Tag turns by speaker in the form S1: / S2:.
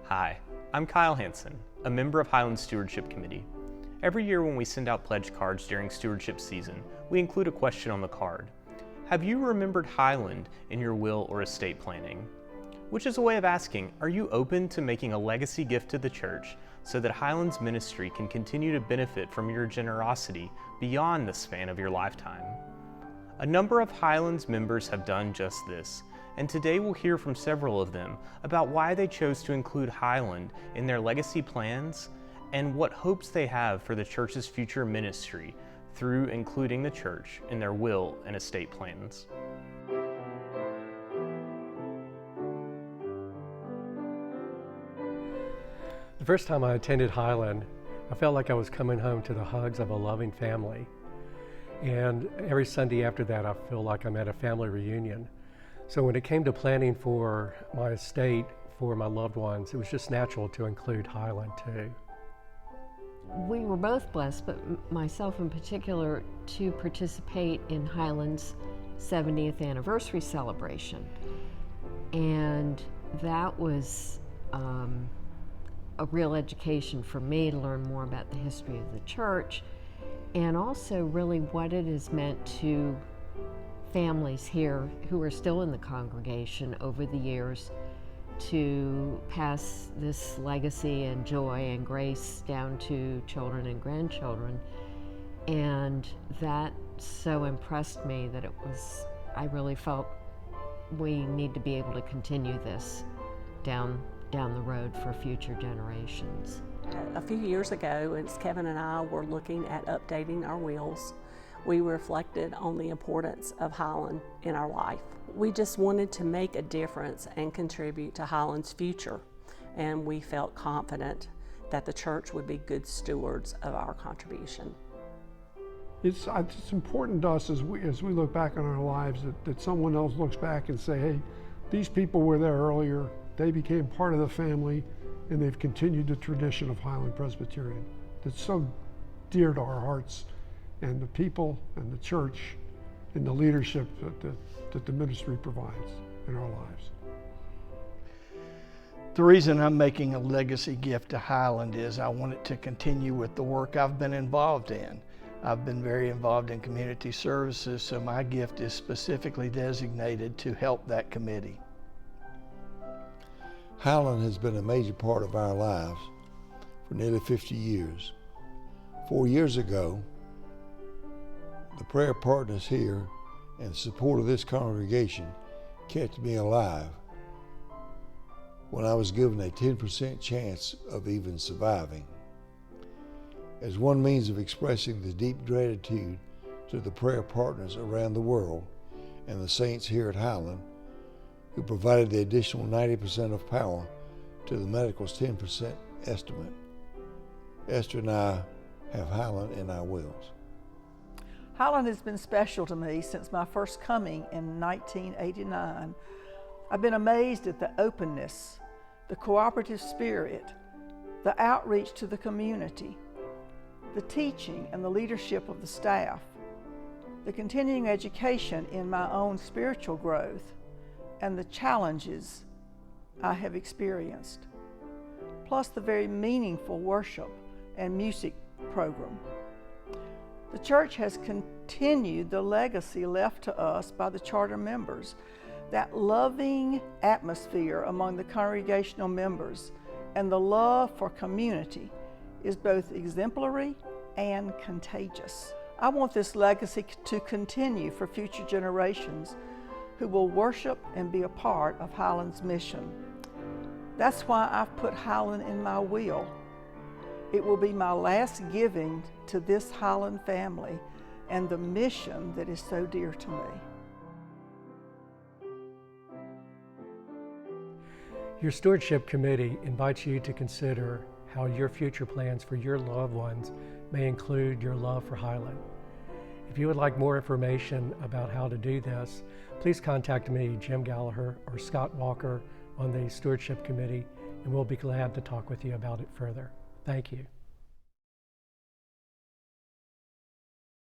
S1: Hi, I'm Kyle Hansen, a member of Highland Stewardship Committee. Every year when we send out pledge cards during stewardship season, we include a question on the card. Have you remembered Highland in your will or estate planning? Which is a way of asking, are you open to making a legacy gift to the church so that Highland's ministry can continue to benefit from your generosity beyond the span of your lifetime? A number of Highland's members have done just this, and today we'll hear from several of them about why they chose to include Highland in their legacy plans and what hopes they have for the church's future ministry through including the church in their will and estate plans.
S2: The first time I attended Highland, I felt like I was coming home to the hugs of a loving family. And every Sunday after that, I feel like I'm at a family reunion. So when it came to planning for my estate for my loved ones, it was just natural to include Highland too.
S3: We were both blessed, but myself in particular, to participate in Highland's 70th anniversary celebration. And that was a real education for me to learn more about the history of the church and also really what it has meant to families here who are still in the congregation over the years to pass this legacy and joy and grace down to children and grandchildren. And that so impressed me that I really felt we need to be able to continue this down the road for future generations.
S4: A few years ago, as Kevin and I were looking at updating our wills, we reflected on the importance of Highland in our life. We just wanted to make a difference and contribute to Highland's future, and we felt confident that the church would be good stewards of our contribution.
S5: It's important to us as we look back on our lives that someone else looks back and say, hey, these people were there earlier, they became part of the family, and they've continued the tradition of Highland Presbyterian. That's so dear to our hearts and the people and the church and the leadership that the ministry provides in our lives.
S6: The reason I'm making a legacy gift to Highland is I want it to continue with the work I've been involved in. I've been very involved in community services, so my gift is specifically designated to help that committee.
S7: Highland has been a major part of our lives for nearly 50 years. 4 years ago, the prayer partners here and the support of this congregation kept me alive when I was given a 10% chance of even surviving. As one means of expressing the deep gratitude to the prayer partners around the world and the saints here at Highland, who provided the additional 90% of power to the medical's 10% estimate, Esther and I have Highland in our wills.
S8: Highland has been special to me since my first coming in 1989. I've been amazed at the openness, the cooperative spirit, the outreach to the community, the teaching and the leadership of the staff, the continuing education in my own spiritual growth, and the challenges I have experienced, plus the very meaningful worship and music program. The church has continued the legacy left to us by the charter members. That loving atmosphere among the congregational members and the love for community is both exemplary and contagious. I want this legacy to continue for future generations who will worship and be a part of Highland's mission. That's why I've put Highland in my will. It will be my last giving to this Highland family and the mission that is so dear to me.
S2: Your Stewardship Committee invites you to consider how your future plans for your loved ones may include your love for Highland. If you would like more information about how to do this, please contact me, Jim Gallagher, or Scott Walker on the Stewardship Committee, and we'll be glad to talk with you about it further. Thank you.